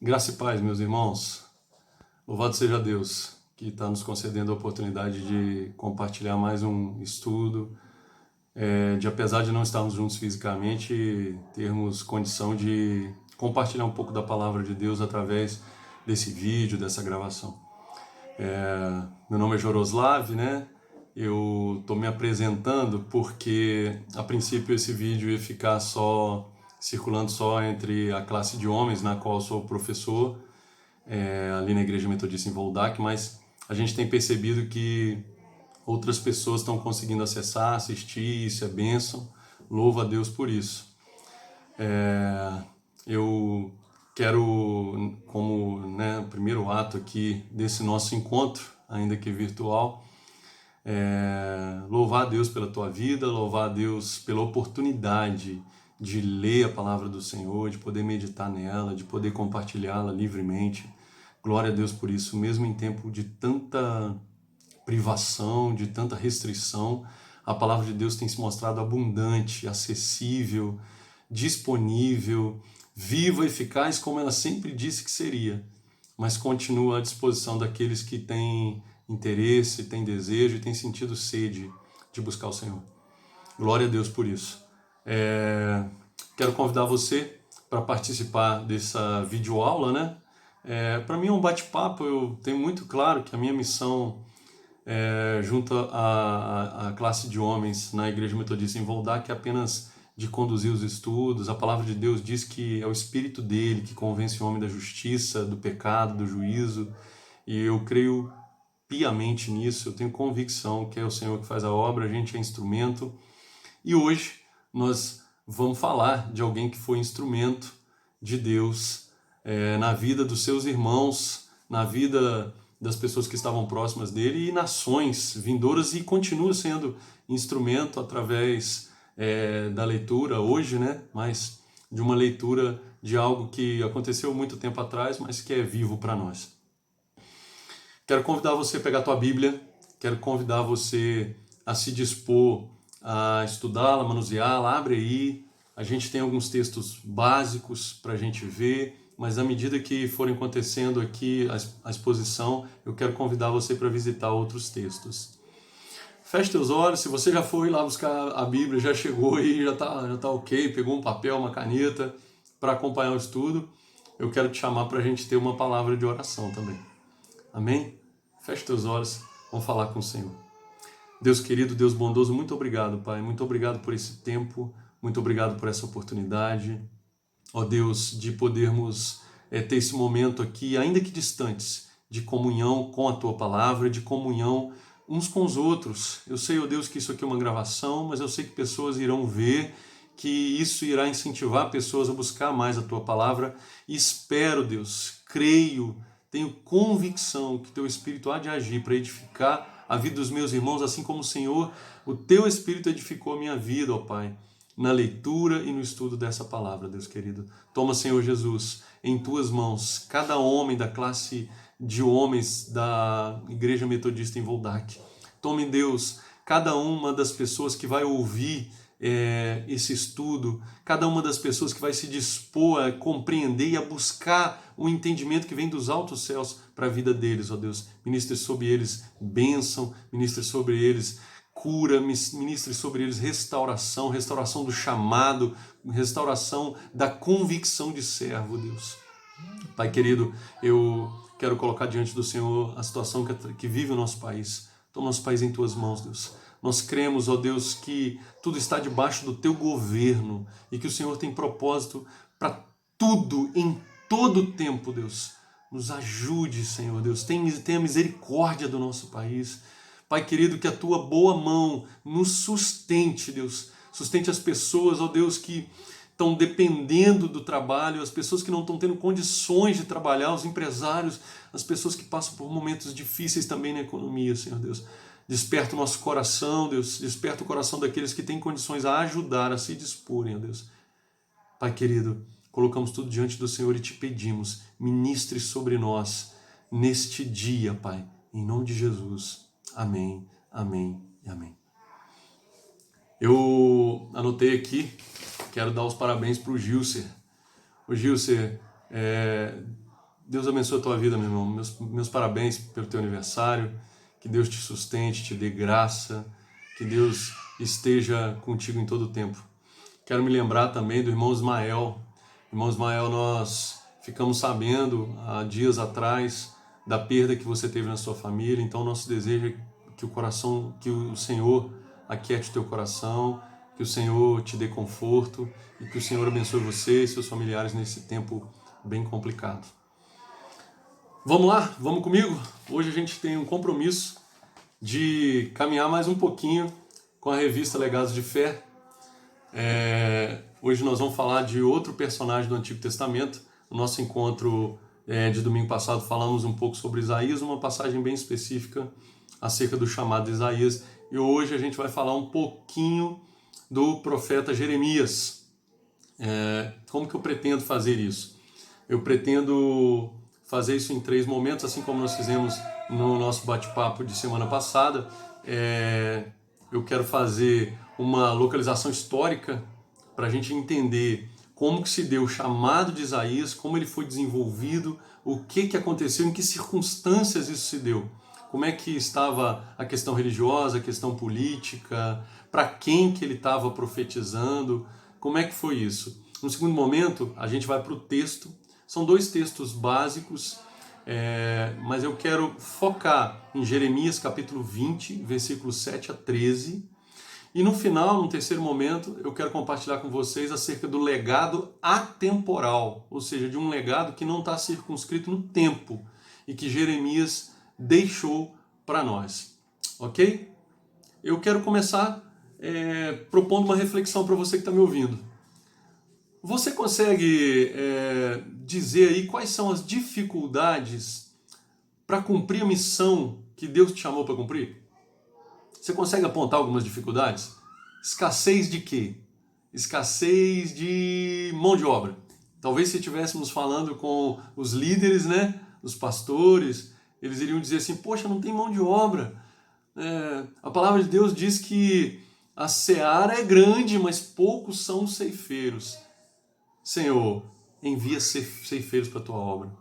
Graça e paz, meus irmãos. Louvado seja Deus, que está nos concedendo a oportunidade de compartilhar mais um estudo, apesar de não estarmos juntos fisicamente, termos condição de compartilhar um pouco da palavra de Deus através desse vídeo, dessa gravação. Meu nome é Joroslav, né? Eu estou me apresentando porque, a princípio, esse vídeo ia ficar circulando só entre a classe de homens, na qual eu sou professor, ali na Igreja Metodista em Voldac, mas a gente tem percebido que outras pessoas estão conseguindo acessar, assistir, isso é bênção, louvo a Deus por isso. Eu quero, como primeiro ato aqui desse nosso encontro, ainda que virtual, louvar a Deus pela tua vida, louvar a Deus pela oportunidade de ler a palavra do Senhor, de poder meditar nela, de poder compartilhá-la livremente. Glória a Deus por isso, mesmo em tempo de tanta privação, de tanta restrição, a palavra de Deus tem se mostrado abundante, acessível, disponível, viva e eficaz como ela sempre disse que seria, mas continua à disposição daqueles que têm interesse, têm desejo e têm sentido sede de buscar o Senhor. Glória a Deus por isso. Quero convidar você para participar dessa videoaula, né? Para mim é um bate-papo, eu tenho muito claro que a minha missão junto à classe de homens na Igreja Metodista em Voldac é apenas de conduzir os estudos. A palavra de Deus diz que é o Espírito dele que convence o homem da justiça, do pecado, do juízo, e eu creio piamente nisso, eu tenho convicção que é o Senhor que faz a obra, a gente é instrumento. E hoje nós vamos falar de alguém que foi instrumento de Deus na vida dos seus irmãos, na vida das pessoas que estavam próximas dele e nações vindouras, e continua sendo instrumento através da leitura hoje, né? Mas de uma leitura de algo que aconteceu muito tempo atrás, mas que é vivo para nós. Quero convidar você a pegar a tua Bíblia, quero convidar você a se dispor a estudá-la, manuseá-la. Abre aí, a gente tem alguns textos básicos para a gente ver, mas à medida que forem acontecendo aqui a exposição, eu quero convidar você para visitar outros textos. Feche teus olhos, se você já foi lá buscar a Bíblia, já chegou aí, já tá ok, pegou um papel, uma caneta para acompanhar o estudo, eu quero te chamar para a gente ter uma palavra de oração também. Amém? Feche teus olhos, vamos falar com o Senhor. Deus querido, Deus bondoso, muito obrigado, Pai. Muito obrigado por esse tempo, muito obrigado por essa oportunidade. Ó Deus, de podermos ter esse momento aqui, ainda que distantes, de comunhão com a Tua Palavra, de comunhão uns com os outros. Eu sei, ó Deus, que isso aqui é uma gravação, mas eu sei que pessoas irão ver, que isso irá incentivar pessoas a buscar mais a Tua Palavra. E espero, Deus, creio, tenho convicção que Teu Espírito há de agir para edificar a vida dos meus irmãos, assim como o Senhor, o Teu Espírito edificou a minha vida, ó Pai, na leitura e no estudo dessa palavra, Deus querido. Toma, Senhor Jesus, em Tuas mãos, cada homem da classe de homens da Igreja Metodista em Voldac. Tome, Deus, cada uma das pessoas que vai ouvir esse estudo, cada uma das pessoas que vai se dispor a compreender e a buscar o entendimento que vem dos altos céus para a vida deles, ó Deus. Ministre sobre eles bênção, ministre sobre eles cura, ministre sobre eles restauração, restauração do chamado, restauração da convicção de servo, Deus. Pai querido, eu quero colocar diante do Senhor a situação que vive o nosso país. Toma nosso país em Tuas mãos, Deus. Nós cremos, ó Deus, que tudo está debaixo do Teu governo e que o Senhor tem propósito para tudo, em todo o tempo, Deus. Nos ajude, Senhor Deus. Tenha misericórdia do nosso país. Pai querido, que a Tua boa mão nos sustente, Deus. Sustente as pessoas, ó Deus, que estão dependendo do trabalho, as pessoas que não estão tendo condições de trabalhar, os empresários, as pessoas que passam por momentos difíceis também na economia, Senhor Deus. Desperta o nosso coração, Deus. Desperta o coração daqueles que têm condições a ajudar, a se disporem, ó Deus. Pai querido, colocamos tudo diante do Senhor e te pedimos, ministre sobre nós neste dia, Pai, em nome de Jesus. Amém, amém e amém. Eu anotei aqui, quero dar os parabéns para o Gilcer. O Gilcer, Deus abençoe a tua vida, meu irmão. Meus parabéns pelo teu aniversário. Que Deus te sustente, te dê graça. Que Deus esteja contigo em todo o tempo. Quero me lembrar também do irmão Ismael. Irmão Ismael, nós ficamos sabendo há dias atrás da perda que você teve na sua família. Então, nosso desejo é que o Senhor aquiete o teu coração, que o Senhor te dê conforto e que o Senhor abençoe você e seus familiares nesse tempo bem complicado. Vamos lá? Vamos comigo? Hoje a gente tem um compromisso de caminhar mais um pouquinho com a revista Legados de Fé. Hoje nós vamos falar de outro personagem do Antigo Testamento. No nosso encontro de domingo passado falamos um pouco sobre Isaías, uma passagem bem específica acerca do chamado de Isaías. E hoje a gente vai falar um pouquinho do profeta Jeremias. Como que eu pretendo fazer isso? Eu pretendo fazer isso em 3 momentos, assim como nós fizemos no nosso bate-papo de semana passada. Eu quero fazer uma localização histórica para a gente entender como que se deu o chamado de Isaías, como ele foi desenvolvido, o que aconteceu, em que circunstâncias isso se deu, como é que estava a questão religiosa, a questão política, para quem que ele estava profetizando, como é que foi isso. No segundo momento, a gente vai para o texto. São 2 textos básicos, mas eu quero focar em Jeremias capítulo 20, versículos 7 a 13. E no final, no terceiro momento, eu quero compartilhar com vocês acerca do legado atemporal, ou seja, de um legado que não está circunscrito no tempo e que Jeremias deixou para nós. Ok? Eu quero começar propondo uma reflexão para você que está me ouvindo. Você consegue dizer aí quais são as dificuldades para cumprir a missão que Deus te chamou para cumprir? Você consegue apontar algumas dificuldades? Escassez de quê? Escassez de mão de obra. Talvez se estivéssemos falando com os líderes, né, os pastores, eles iriam dizer assim, poxa, não tem mão de obra. A palavra de Deus diz que a seara é grande, mas poucos são os ceifeiros. Senhor, envia ceifeiros para a tua obra.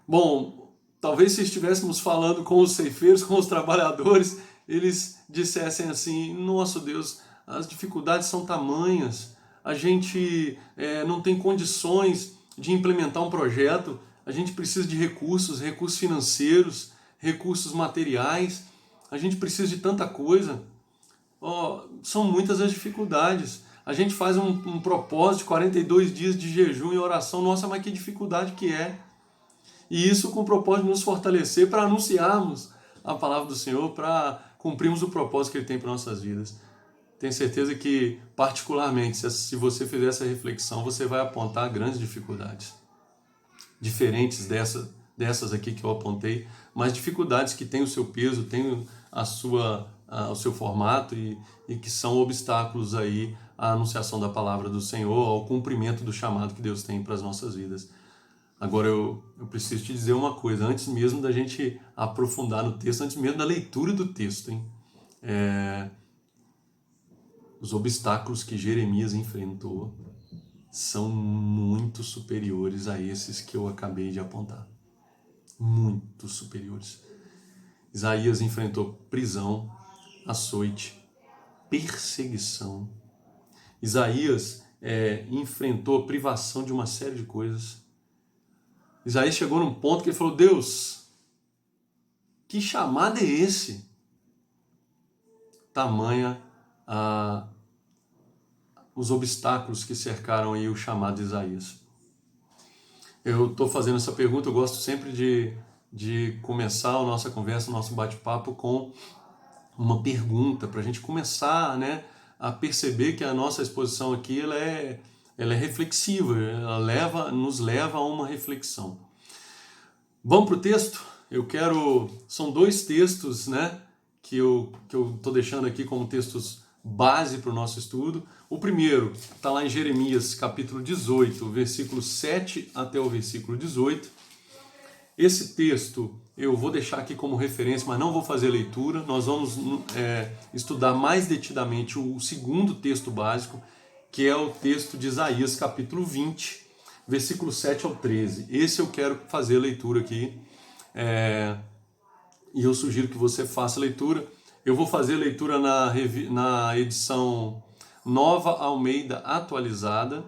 Bom, talvez se estivéssemos falando com os ceifeiros, com os trabalhadores, eles dissessem assim, nosso Deus, as dificuldades são tamanhas, a gente não tem condições de implementar um projeto, a gente precisa de recursos financeiros, recursos materiais, a gente precisa de tanta coisa. São muitas as dificuldades. A gente faz um propósito de 42 dias de jejum e oração. Nossa, mas que dificuldade que é. E isso com o propósito de nos fortalecer para anunciarmos a palavra do Senhor, para cumprirmos o propósito que Ele tem para nossas vidas. Tenho certeza que, particularmente, se você fizer essa reflexão, você vai apontar grandes dificuldades. Diferentes dessas aqui que eu apontei, mas dificuldades que têm o seu peso, têm o seu formato e que são obstáculos aí à anunciação da palavra do Senhor, ao cumprimento do chamado que Deus tem para as nossas vidas. Agora eu preciso te dizer uma coisa, antes mesmo da gente aprofundar no texto, antes mesmo da leitura do texto, hein? Os obstáculos que Jeremias enfrentou são muito superiores a esses que eu acabei de apontar. Muito superiores. Isaías enfrentou prisão, açoite, perseguição. Isaías enfrentou a privação de uma série de coisas. Isaías chegou num ponto que ele falou, Deus, que chamado é esse? Tamanha os obstáculos que cercaram aí o chamado de Isaías. Eu estou fazendo essa pergunta, eu gosto sempre de começar a nossa conversa, o nosso bate-papo com uma pergunta, para a gente começar, né, a perceber que a nossa exposição aqui ela é reflexiva, ela nos leva a uma reflexão. Vamos para o texto? São 2 textos, né, que eu estou deixando aqui como textos base para o nosso estudo. O primeiro está lá em Jeremias capítulo 18, versículo 7 até o versículo 18. Esse texto eu vou deixar aqui como referência, mas não vou fazer leitura. Nós vamos estudar mais detidamente o segundo texto básico, que é o texto de Isaías capítulo 20. versículo 7 ao 13. Esse eu quero fazer a leitura aqui, e eu sugiro que você faça a leitura. Eu vou fazer a leitura na edição Nova Almeida atualizada.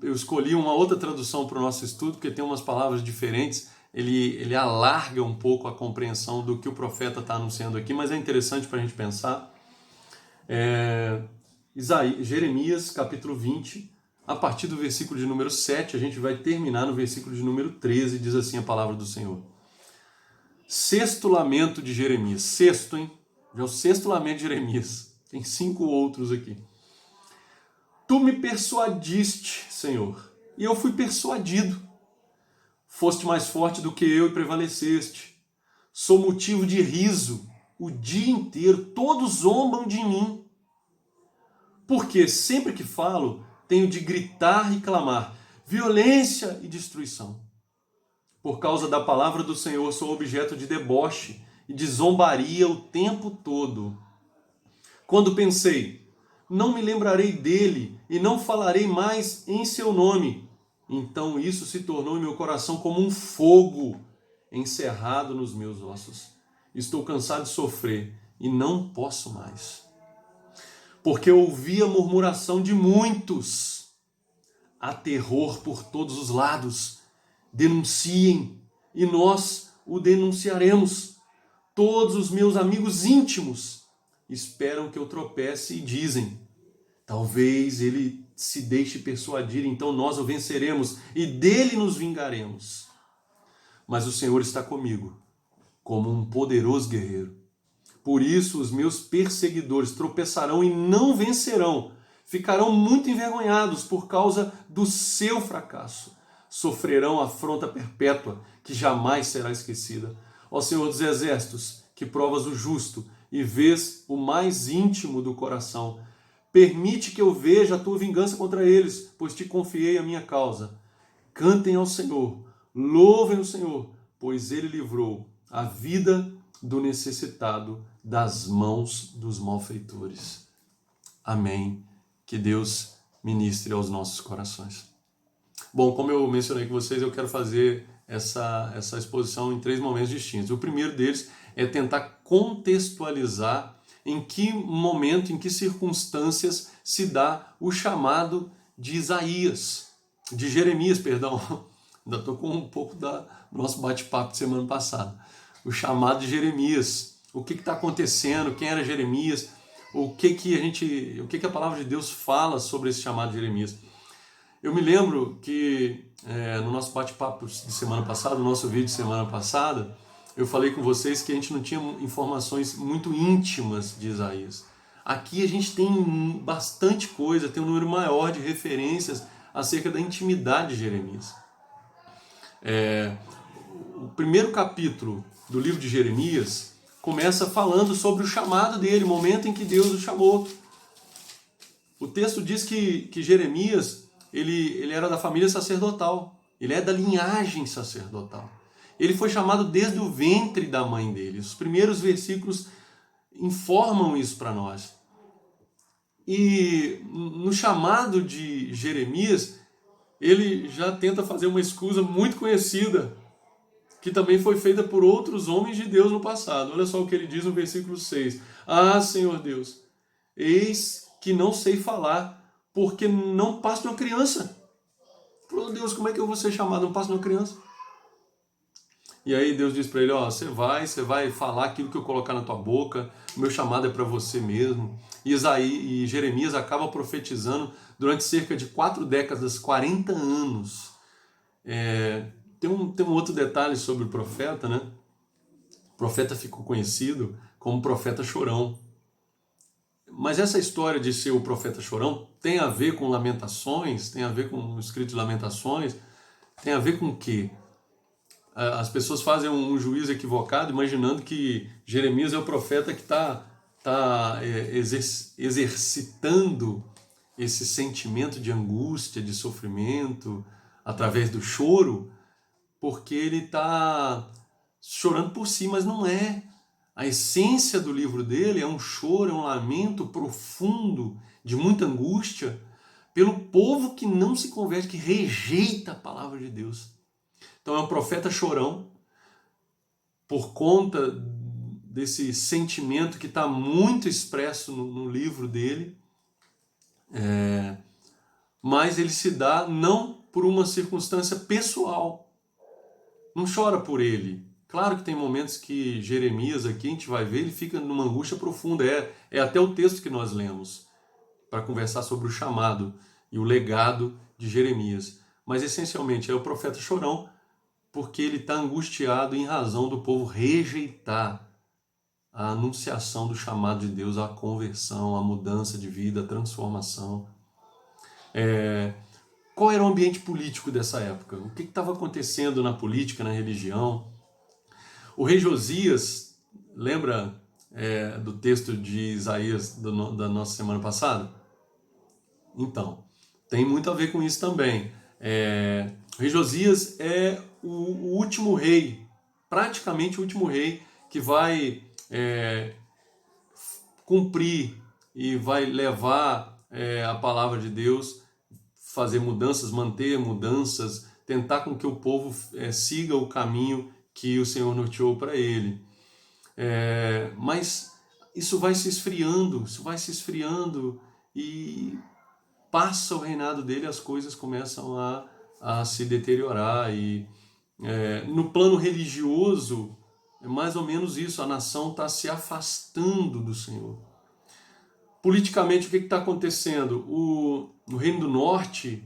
Eu escolhi uma outra tradução para o nosso estudo, porque tem umas palavras diferentes, ele alarga um pouco a compreensão do que o profeta está anunciando aqui, mas é interessante para a gente pensar. Jeremias, capítulo 20, a partir do versículo de número 7, a gente vai terminar no versículo de número 13, diz assim a palavra do Senhor. Sexto lamento de Jeremias. Sexto, hein? Já é o sexto lamento de Jeremias. Tem 5 outros aqui. Tu me persuadiste, Senhor, e eu fui persuadido. Foste mais forte do que eu e prevaleceste. Sou motivo de riso o dia inteiro. Todos zombam de mim. Porque sempre que falo, tenho de gritar e clamar. Violência e destruição. Por causa da palavra do Senhor, sou objeto de deboche e de zombaria o tempo todo. Quando pensei, não me lembrarei dele e não falarei mais em seu nome, então isso se tornou em meu coração como um fogo encerrado nos meus ossos. Estou cansado de sofrer e não posso mais. Porque ouvi a murmuração de muitos. Há terror por todos os lados. Denunciem, e nós o denunciaremos. Todos os meus amigos íntimos esperam que eu tropece e dizem, talvez ele se deixe persuadir, então nós o venceremos e dele nos vingaremos. Mas o Senhor está comigo, como um poderoso guerreiro. Por isso os meus perseguidores tropeçarão e não vencerão, ficarão muito envergonhados por causa do seu fracasso. Sofrerão afronta perpétua, que jamais será esquecida. Ó Senhor dos Exércitos, que provas o justo e vês o mais íntimo do coração, permite que eu veja a tua vingança contra eles, pois te confiei a minha causa. Cantem ao Senhor, louvem o Senhor, pois ele livrou a vida do necessitado das mãos dos malfeitores. Amém. Que Deus ministre aos nossos corações. Bom, como eu mencionei com vocês, eu quero fazer essa exposição em 3 momentos distintos. O primeiro deles é tentar contextualizar em que momento, em que circunstâncias se dá o chamado de Jeremias, perdão. Ainda estou com um pouco do nosso bate-papo de semana passada. O chamado de Jeremias. O que está acontecendo? Quem era Jeremias? O que a palavra de Deus fala sobre esse chamado de Jeremias? Eu me lembro que no nosso bate-papo de semana passada, no nosso vídeo de semana passada, eu falei com vocês que a gente não tinha informações muito íntimas de Isaías. Aqui a gente tem bastante coisa, tem um número maior de referências acerca da intimidade de Jeremias. O primeiro capítulo do livro de Jeremias começa falando sobre o chamado dele, o momento em que Deus o chamou. O texto diz que Jeremias ele era da família sacerdotal, ele é da linhagem sacerdotal. Ele foi chamado desde o ventre da mãe dele. Os primeiros versículos informam isso para nós. E no chamado de Jeremias, ele já tenta fazer uma escusa muito conhecida, que também foi feita por outros homens de Deus no passado. Olha só o que ele diz no versículo 6. Ah, Senhor Deus, eis que não sei falar, porque não passo de uma criança. Falou, Deus, como é que eu vou ser chamado? Não passo de uma criança. E aí Deus diz para ele, você vai falar aquilo que eu colocar na tua boca, o meu chamado é para você mesmo. E Jeremias acaba profetizando durante cerca de 4 décadas, 40 anos. Tem um outro detalhe sobre o profeta, né? O profeta ficou conhecido como profeta chorão. Mas essa história de ser o profeta chorão tem a ver com Lamentações, tem a ver com o escrito de Lamentações, tem a ver com o quê? As pessoas fazem um juízo equivocado, imaginando que Jeremias é o profeta que está exercitando esse sentimento de angústia, de sofrimento, através do choro, porque ele está chorando por si, mas não é. A essência do livro dele é um choro, é um lamento profundo, de muita angústia, pelo povo que não se converte, que rejeita a palavra de Deus. Então é um profeta chorão, por conta desse sentimento que está muito expresso no livro dele, mas ele se dá não por uma circunstância pessoal, não chora por ele. Claro que tem momentos que Jeremias aqui, a gente vai ver, ele fica numa angústia profunda, é até o texto que nós lemos, para conversar sobre o chamado e o legado de Jeremias. Mas essencialmente é o profeta chorão, porque ele está angustiado em razão do povo rejeitar a anunciação do chamado de Deus, a conversão, a mudança de vida, a transformação. Qual era o ambiente político dessa época? O que estava acontecendo na política, na religião? O rei Josias, lembra do texto de Isaías da nossa semana passada? Então, tem muito a ver com isso também. O rei Josias é o último rei, praticamente o último rei, que vai cumprir e vai levar a palavra de Deus, fazer mudanças, manter mudanças, tentar com que o povo siga o caminho que o Senhor norteou para ele. Mas isso vai se esfriando e passa o reinado dele, as coisas começam a se deteriorar. E no plano religioso, é mais ou menos isso, a nação está se afastando do Senhor. Politicamente, o que está acontecendo? No Reino do Norte,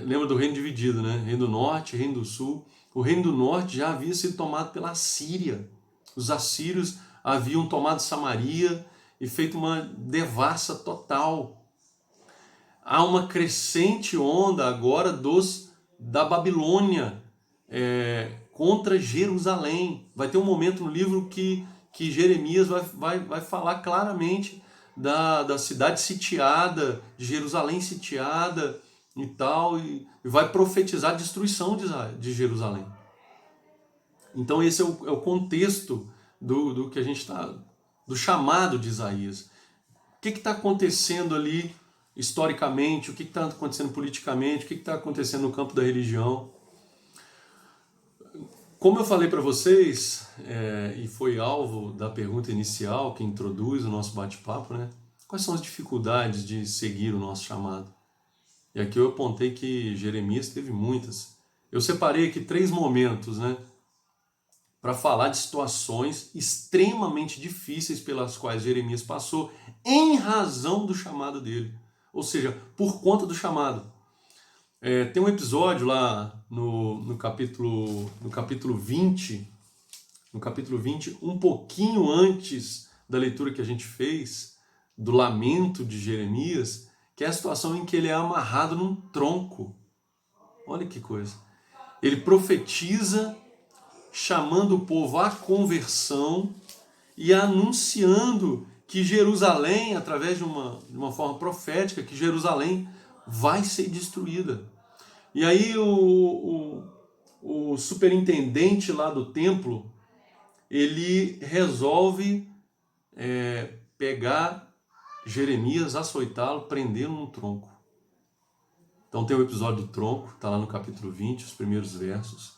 lembra do reino dividido, né? Reino do Norte, Reino do Sul. O Reino do Norte já havia sido tomado pela Assíria. Os assírios haviam tomado Samaria e feito uma devassa total. Há uma crescente onda agora da Babilônia contra Jerusalém. Vai ter um momento no livro que Jeremias vai falar claramente da cidade sitiada, de Jerusalém sitiada e tal, e vai profetizar a destruição de Jerusalém. Então esse é o contexto do que a gente está, do chamado de Isaías. O que está acontecendo ali historicamente, o que está acontecendo politicamente, o que está acontecendo no campo da religião. Como eu falei para vocês, e foi alvo da pergunta inicial que introduz o nosso bate-papo, né? Quais são as dificuldades de seguir o nosso chamado? E aqui eu apontei que Jeremias teve muitas. Eu separei aqui 3 momentos, né, para falar de situações extremamente difíceis pelas quais Jeremias passou em razão do chamado dele. Ou seja, por conta do chamado. Tem um episódio lá no capítulo 20, um pouquinho antes da leitura que a gente fez, do lamento de Jeremias, que é a situação em que ele é amarrado num tronco. Olha que coisa. Ele profetiza, chamando o povo à conversão e anunciando que Jerusalém, através de uma forma profética, que Jerusalém vai ser destruída. E aí o superintendente lá do templo, ele resolve pegar Jeremias, açoitá-lo, prendê-lo num tronco. Então tem o episódio do tronco, está lá no capítulo 20, os primeiros versos.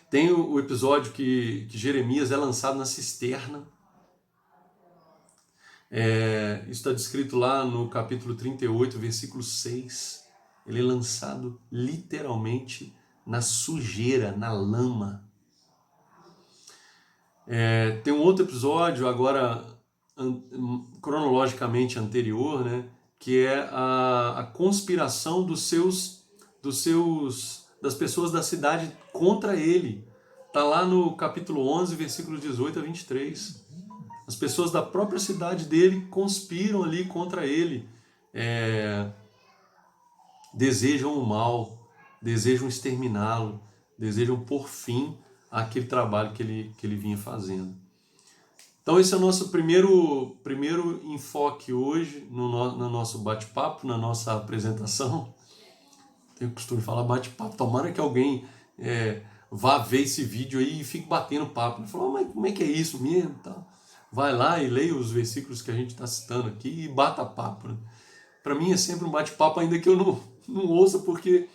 Tem o episódio que Jeremias é lançado na cisterna. Isso está descrito lá no capítulo 38, versículo 6. Ele é lançado literalmente na sujeira, na lama. Tem um outro episódio, agora cronologicamente anterior, né, que é a conspiração das pessoas da cidade contra ele. Está lá no capítulo 11, versículos 18 a 23. As pessoas da própria cidade dele conspiram ali contra ele. Desejam o mal, desejam exterminá-lo, desejam pôr fim àquele trabalho que ele vinha fazendo. Então esse é o nosso primeiro enfoque hoje no nosso bate-papo, na nossa apresentação. Tenho o costume de falar bate-papo, tomara que alguém vá ver esse vídeo aí e fique batendo papo. Ele falou, mas como é que é isso mesmo? Vai lá e leia os versículos que a gente está citando aqui e bata papo, né? para mim é sempre um bate-papo, ainda que eu não ouça, porque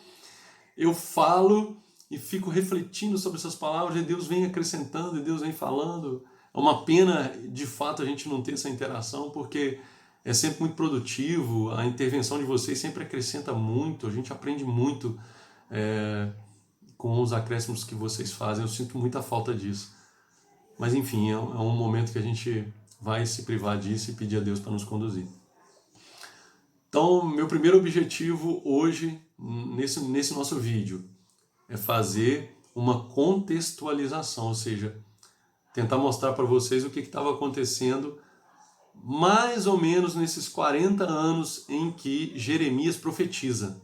eu falo e fico refletindo sobre essas palavras e Deus vem acrescentando e Deus vem falando. É uma pena, de fato, a gente não ter essa interação, porque é sempre muito produtivo, a intervenção de vocês sempre acrescenta muito, a gente aprende muito com os acréscimos que vocês fazem. Eu sinto muita falta disso. Mas enfim, é um momento que a gente vai se privar disso e pedir a Deus para nos conduzir. Então, meu primeiro objetivo hoje, nesse nosso vídeo, é fazer uma contextualização, ou seja, tentar mostrar para vocês o que estava acontecendo mais ou menos nesses 40 anos em que Jeremias profetiza.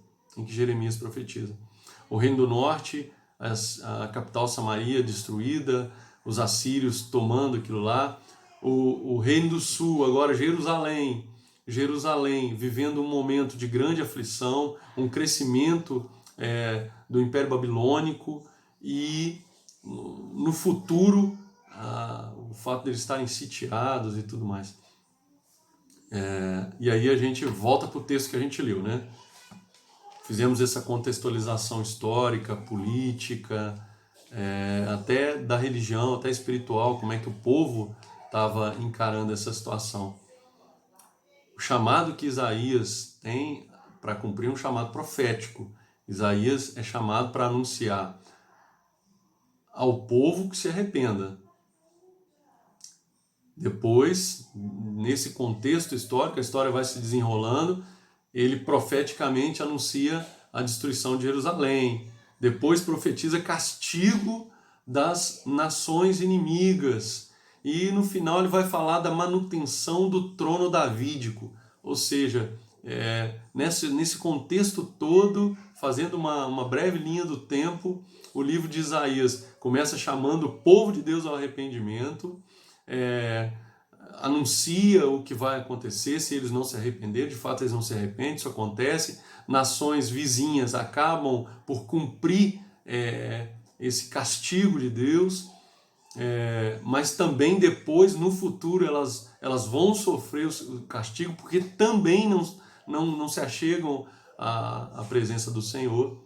O Reino do Norte, a capital Samaria destruída, os assírios tomando aquilo lá, o Reino do Sul, agora Jerusalém, vivendo um momento de grande aflição, um crescimento do Império Babilônico e no futuro o fato de eles estarem sitiados e tudo mais. E aí a gente volta para o texto que a gente leu, né? Fizemos essa contextualização histórica, política, até da religião, até espiritual, como é que o povo estava encarando essa situação. O chamado que Isaías tem para cumprir um chamado profético. Isaías é chamado para anunciar ao povo que se arrependa. Depois, nesse contexto histórico, a história vai se desenrolando, ele profeticamente anuncia a destruição de Jerusalém. Depois profetiza castigo das nações inimigas. E no final ele vai falar da manutenção do trono davídico. Ou seja, nesse contexto todo, fazendo uma breve linha do tempo, o livro de Isaías começa chamando o povo de Deus ao arrependimento, anuncia o que vai acontecer se eles não se arrependerem. De fato eles não se arrependem, isso acontece. Nações vizinhas acabam por cumprir esse castigo de Deus, mas também depois, no futuro, elas vão sofrer o castigo, porque também não se achegam à presença do Senhor.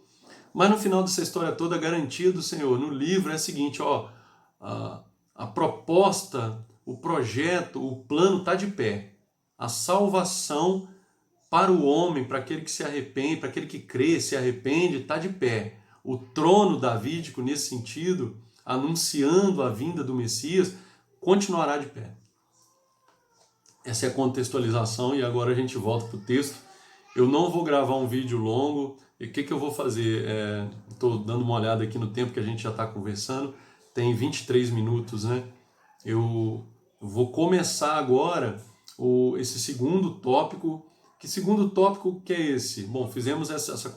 Mas no final dessa história toda, a garantia do Senhor no livro é a seguinte: a proposta, o projeto, o plano está de pé. A salvação para o homem, para aquele que se arrepende, para aquele que crê, se arrepende, está de pé. O trono davídico, nesse sentido, anunciando a vinda do Messias, continuará de pé. Essa é a contextualização e agora a gente volta para o texto. Eu não vou gravar um vídeo longo. E o que eu vou fazer? Estou dando uma olhada aqui no tempo que a gente já está conversando. Tem 23 minutos, né? Eu vou começar agora esse segundo tópico. Que segundo tópico que é esse? Bom, fizemos essa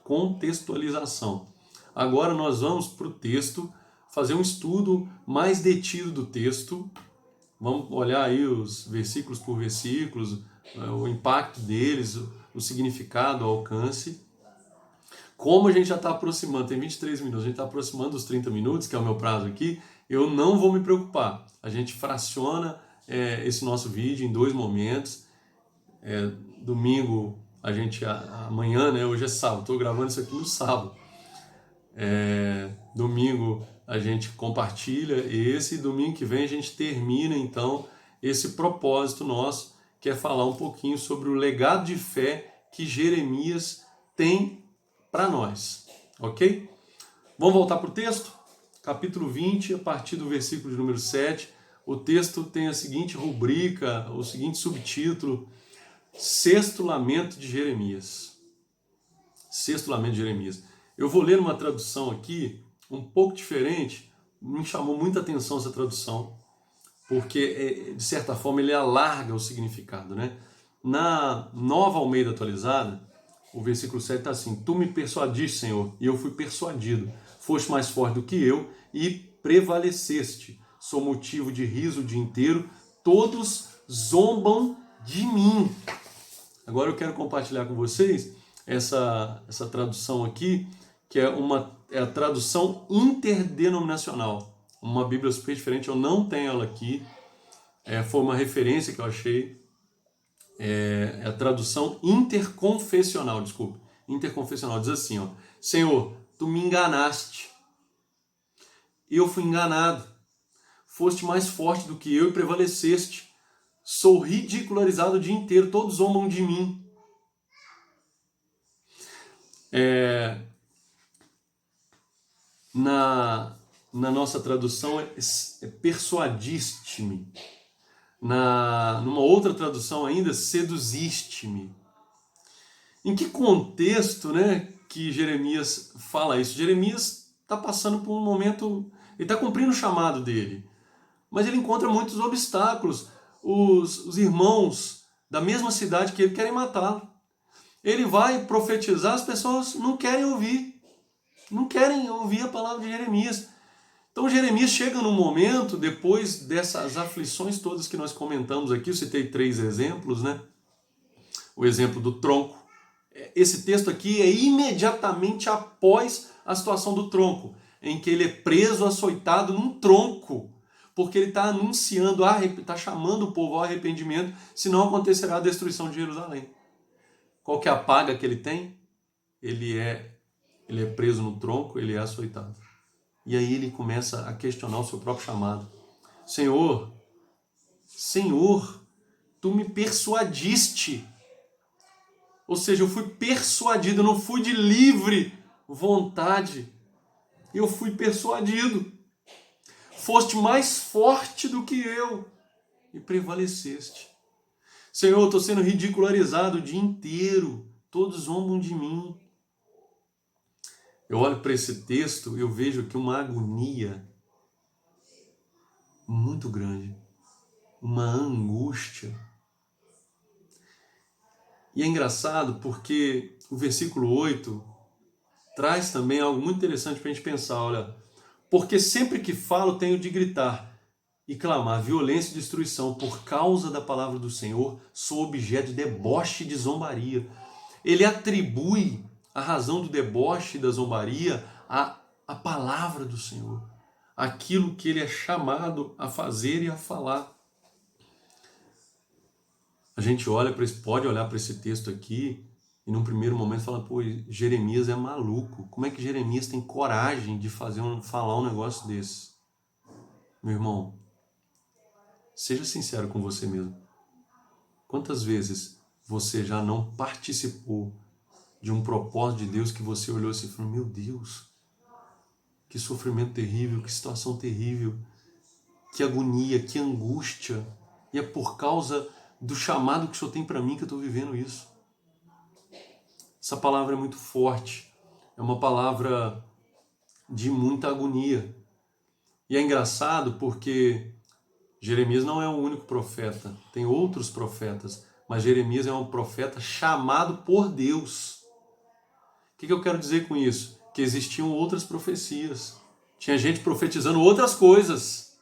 contextualização. Agora nós vamos para o texto, fazer um estudo mais detido do texto. Vamos olhar aí os versículos por versículos, o impacto deles, o significado, o alcance. Como a gente já está aproximando, tem 23 minutos, a gente está aproximando dos 30 minutos, que é o meu prazo aqui, eu não vou me preocupar. A gente fraciona esse nosso vídeo em 2 momentos. Domingo, amanhã, né? Hoje é sábado, estou gravando isso aqui no sábado. Domingo a gente compartilha esse, domingo que vem a gente termina então esse propósito nosso, que é falar um pouquinho sobre o legado de fé que Jeremias tem para nós, ok? Vamos voltar para o texto? Capítulo 20, a partir do versículo de número 7, o texto tem a seguinte rubrica, o seguinte subtítulo: Sexto Lamento de Jeremias. Sexto Lamento de Jeremias. Eu vou ler uma tradução aqui, um pouco diferente, me chamou muita atenção essa tradução, porque, de certa forma, ele alarga o significado, né? Na Nova Almeida Atualizada, o versículo 7 está assim: Tu me persuadiste, Senhor, e eu fui persuadido. Foste mais forte do que eu e prevaleceste. Sou motivo de riso o dia inteiro, todos zombam de mim. Agora eu quero compartilhar com vocês essa tradução aqui, que é a tradução interdenominacional. Uma Bíblia super diferente, eu não tenho ela aqui. Foi uma referência que eu achei. É a tradução interconfessional, desculpe. Interconfessional diz assim, ó: Senhor, tu me enganaste, eu fui enganado, foste mais forte do que eu e prevaleceste. Sou ridicularizado o dia inteiro, todos zombam de mim. Na nossa tradução é persuadiste-me. Numa outra tradução ainda, seduziste-me. Em que contexto, né, que Jeremias fala isso? Jeremias está passando por um momento, ele está cumprindo o chamado dele, mas ele encontra muitos obstáculos. Os irmãos da mesma cidade que ele querem matá-lo. Ele vai profetizar, as pessoas não querem ouvir a palavra de Jeremias. Então Jeremias chega num momento, depois dessas aflições todas que nós comentamos aqui, eu citei 3 exemplos, né? O exemplo do tronco. Esse texto aqui é imediatamente após a situação do tronco, em que ele é preso, açoitado num tronco, porque ele está anunciando, está chamando o povo ao arrependimento, senão acontecerá a destruição de Jerusalém. Qual que é a paga que ele tem? Ele é preso no tronco, ele é açoitado. E aí ele começa a questionar o seu próprio chamado. Senhor, tu me persuadiste. Ou seja, eu fui persuadido, eu não fui de livre vontade. Eu fui persuadido. Foste mais forte do que eu e prevaleceste. Senhor, eu estou sendo ridicularizado o dia inteiro. Todos zombam de mim. Eu olho para esse texto e eu vejo aqui uma agonia muito grande. Uma angústia. E é engraçado porque o versículo 8 traz também algo muito interessante para a gente pensar. Olha, porque sempre que falo tenho de gritar e clamar violência e destruição por causa da palavra do Senhor, sou objeto de deboche e de zombaria. Ele atribui a razão do deboche e da zombaria à palavra do Senhor, aquilo que ele é chamado a fazer e a falar. A gente pode olhar para esse texto aqui e num primeiro momento falar, pô, Jeremias é maluco. Como é que Jeremias tem coragem de falar um negócio desse? Meu irmão, seja sincero com você mesmo. Quantas vezes você já não participou de um propósito de Deus que você olhou assim e falou, meu Deus, que sofrimento terrível, que situação terrível, que agonia, que angústia. E é por causa do chamado que o Senhor tem para mim que eu estou vivendo isso. Essa palavra é muito forte. É uma palavra de muita agonia. E é engraçado porque Jeremias não é o único profeta. Tem outros profetas. Mas Jeremias é um profeta chamado por Deus. O que eu quero dizer com isso? Que existiam outras profecias. Tinha gente profetizando outras coisas.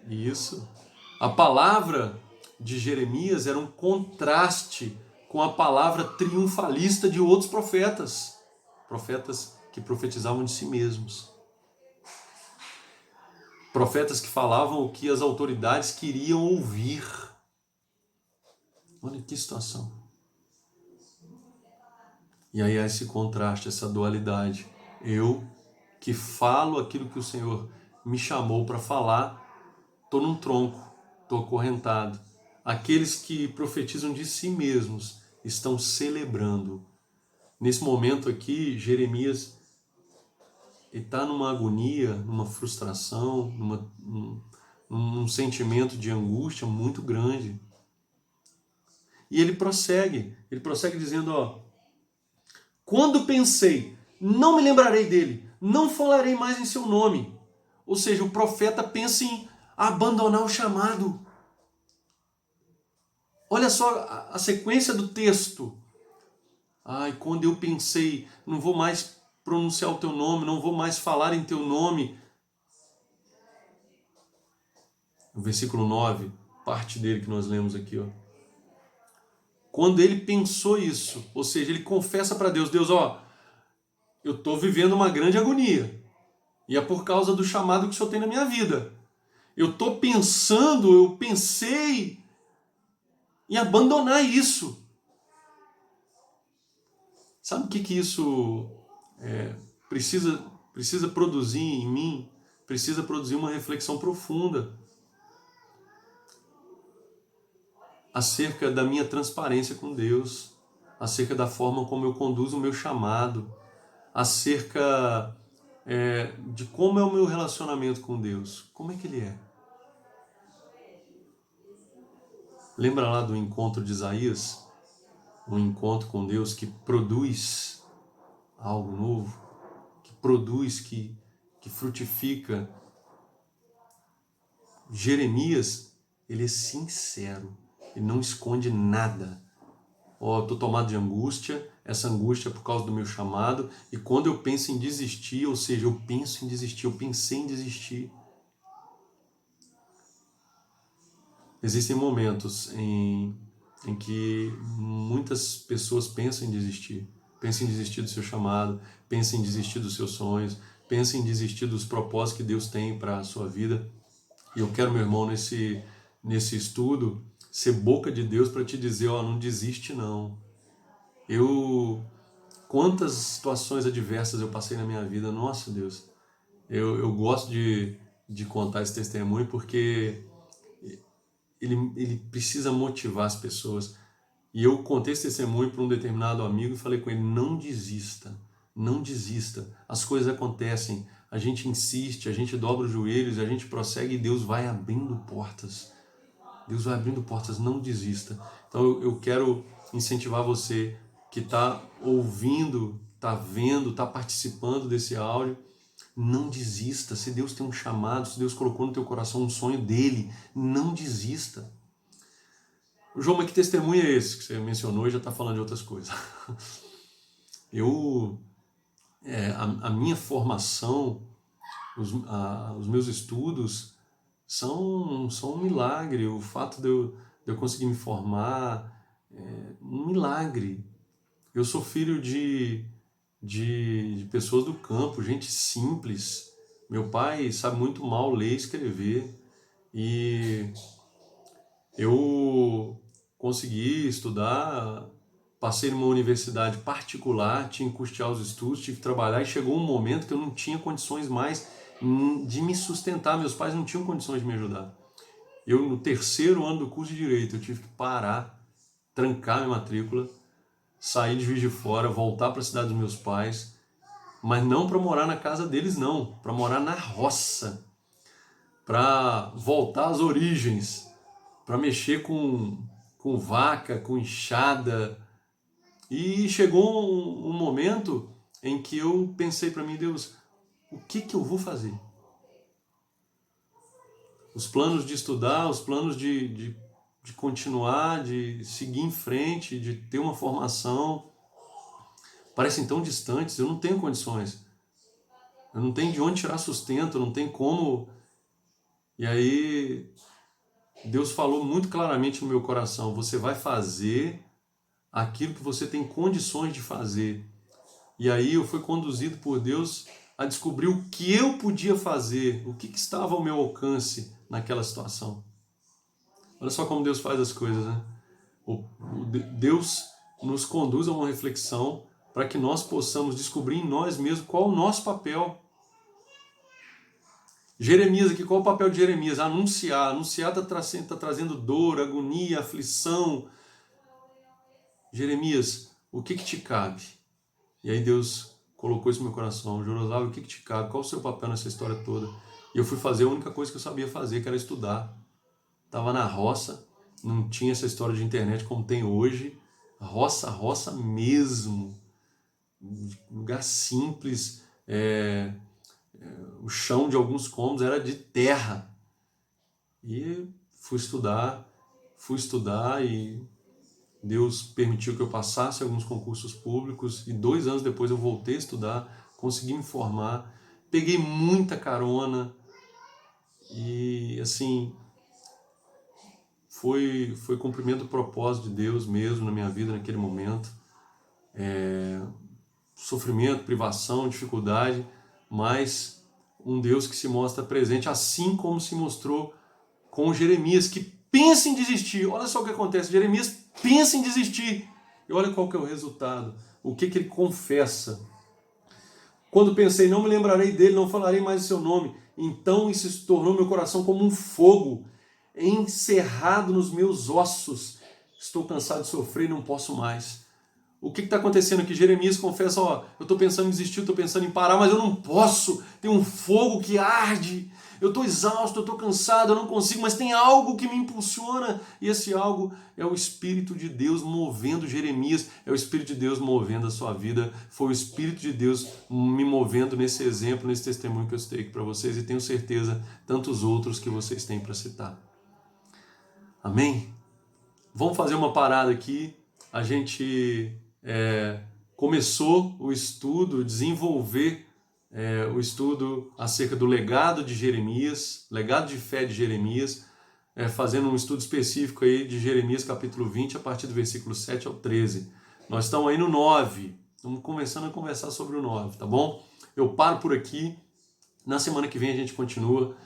Isso. A palavra de Jeremias era um contraste com a palavra triunfalista de outros profetas. Profetas que profetizavam de si mesmos. Profetas que falavam o que as autoridades queriam ouvir. Olha que situação. E aí há esse contraste, essa dualidade. Eu, que falo aquilo que o Senhor me chamou para falar, estou num tronco, estou acorrentado. Aqueles que profetizam de si mesmos estão celebrando. Nesse momento aqui, Jeremias está numa agonia, numa frustração, num sentimento de angústia muito grande. E ele prossegue dizendo, ó, quando pensei, não me lembrarei dele, não falarei mais em seu nome. Ou seja, o profeta pensa em abandonar o chamado. Olha só a sequência do texto. Ai, quando eu pensei, não vou mais pronunciar o teu nome, não vou mais falar em teu nome. O versículo 9, parte dele que nós lemos aqui, ó. Quando ele pensou isso, ou seja, ele confessa para Deus, Deus, ó, eu estou vivendo uma grande agonia. E é por causa do chamado que o Senhor tem na minha vida. eu pensei em abandonar isso. Sabe o que isso precisa produzir em mim? Precisa produzir uma reflexão profunda acerca da minha transparência com Deus, acerca da forma como eu conduzo o meu chamado, acerca de como é o meu relacionamento com Deus. Como é que ele é? Lembra lá do encontro de Isaías? Um encontro com Deus que produz algo novo, que produz, que frutifica. Jeremias, ele é sincero, ele não esconde nada. Estou tomado de angústia, essa angústia é por causa do meu chamado, e quando eu penso em desistir, ou seja, eu pensei em desistir. Existem momentos em que muitas pessoas pensam em desistir do seu chamado, pensam em desistir dos seus sonhos, pensam em desistir dos propósitos que Deus tem para a sua vida. E eu quero, meu irmão, nesse estudo, ser boca de Deus para te dizer, não desiste não. Quantas situações adversas eu passei na minha vida, nossa Deus. Eu gosto de contar esse testemunho porque ele precisa motivar as pessoas. E eu contei esse testemunho para um determinado amigo e falei com ele, não desista, não desista. As coisas acontecem, a gente insiste, a gente dobra os joelhos, a gente prossegue e Deus vai abrindo portas. Deus vai abrindo portas, não desista. Então eu quero incentivar você que está ouvindo, está vendo, está participando desse áudio, não desista. Se Deus tem um chamado, se Deus colocou no teu coração um sonho dele, não desista. João, mas que testemunho é esse que você mencionou e já está falando de outras coisas? A minha formação, os meus estudos são um milagre. O fato de eu conseguir me formar é um milagre. Eu sou filho de pessoas do campo, gente simples. Meu pai sabe muito mal ler e escrever. E eu consegui estudar, passei numa universidade particular, tinha que custear os estudos, tive que trabalhar e chegou um momento que eu não tinha condições mais de me sustentar, meus pais não tinham condições de me ajudar. Eu, no terceiro ano do curso de Direito, eu tive que parar, trancar minha matrícula, sair de Juiz de Fora, voltar para a cidade dos meus pais, mas não para morar na casa deles não, para morar na roça, para voltar às origens, para mexer com vaca, com enxada. E chegou um momento em que eu pensei para mim, Deus, o que eu vou fazer? Os planos de estudar, os planos de continuar, de seguir em frente, de ter uma formação, parecem tão distantes, eu não tenho condições. Eu não tenho de onde tirar sustento, não tem como. E aí Deus falou muito claramente no meu coração, você vai fazer aquilo que você tem condições de fazer. E aí eu fui conduzido por Deus a descobrir o que eu podia fazer, o que estava ao meu alcance naquela situação. Olha só como Deus faz as coisas, né? Deus nos conduz a uma reflexão para que nós possamos descobrir em nós mesmos qual o nosso papel. Jeremias aqui, qual o papel de Jeremias? Anunciar. Anunciar está trazendo dor, agonia, aflição. Jeremias, o que te cabe? E aí Deus colocou isso no meu coração. Jorosávio, o que te cabe? Qual o seu papel nessa história toda? E eu fui fazer a única coisa que eu sabia fazer, que era estudar. Estava na roça, não tinha essa história de internet como tem hoje. Roça mesmo. Lugar simples. O chão de alguns cômodos era de terra. E fui estudar e Deus permitiu que eu passasse alguns concursos públicos e 2 anos depois eu voltei a estudar, consegui me formar, peguei muita carona e assim foi cumprimento do propósito de Deus mesmo na minha vida naquele momento. Sofrimento, privação, dificuldade, mas um Deus que se mostra presente, assim como se mostrou com Jeremias, que pensa em desistir. Olha só o que acontece, Jeremias pensa em desistir. E olha qual que é o resultado, o que ele confessa. Quando pensei, não me lembrarei dele, não falarei mais o seu nome, então isso se tornou meu coração como um fogo, encerrado nos meus ossos. Estou cansado de sofrer e não posso mais. O que está acontecendo aqui? Jeremias confessa, ó, eu estou pensando em desistir, estou pensando em parar, mas eu não posso. Tem um fogo que arde. Eu estou exausto, eu estou cansado, eu não consigo, mas tem algo que me impulsiona. E esse algo é o Espírito de Deus movendo Jeremias, é o Espírito de Deus movendo a sua vida. Foi o Espírito de Deus me movendo nesse exemplo, nesse testemunho que eu citei aqui para vocês, e tenho certeza tantos outros que vocês têm para citar. Amém? Vamos fazer uma parada aqui. A gente começou o estudo, desenvolver o estudo acerca do legado de Jeremias, legado de fé de Jeremias, fazendo um estudo específico aí de Jeremias capítulo 20, a partir do versículo 7 ao 13. Nós estamos aí no 9, estamos começando a conversar sobre o 9, tá bom? Eu paro por aqui, na semana que vem a gente continua.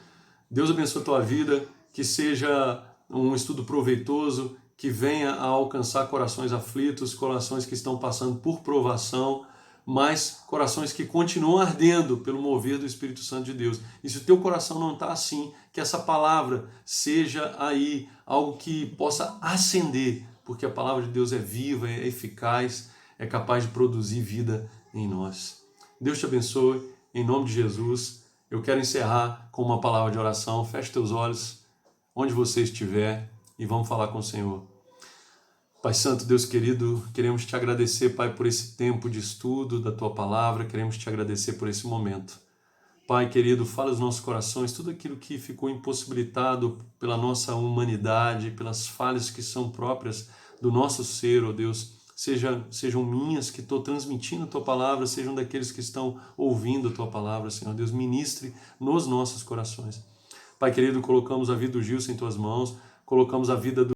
Deus abençoe a tua vida, que seja um estudo proveitoso, que venha a alcançar corações aflitos, corações que estão passando por provação, mas corações que continuam ardendo pelo mover do Espírito Santo de Deus. E se o teu coração não está assim, que essa palavra seja aí algo que possa acender, porque a palavra de Deus é viva, é eficaz, é capaz de produzir vida em nós. Deus te abençoe, em nome de Jesus. Eu quero encerrar com uma palavra de oração. Feche teus olhos, onde você estiver, e vamos falar com o Senhor. Pai Santo, Deus querido, queremos te agradecer, Pai, por esse tempo de estudo da Tua Palavra, queremos te agradecer por esse momento. Pai querido, fala os nossos corações, tudo aquilo que ficou impossibilitado pela nossa humanidade, pelas falhas que são próprias do nosso ser, ó Deus, sejam minhas que estou transmitindo a Tua Palavra, sejam daqueles que estão ouvindo a Tua Palavra, Senhor Deus, ministre nos nossos corações. Pai querido, colocamos a vida do Gilson em Tuas mãos, colocamos a vida do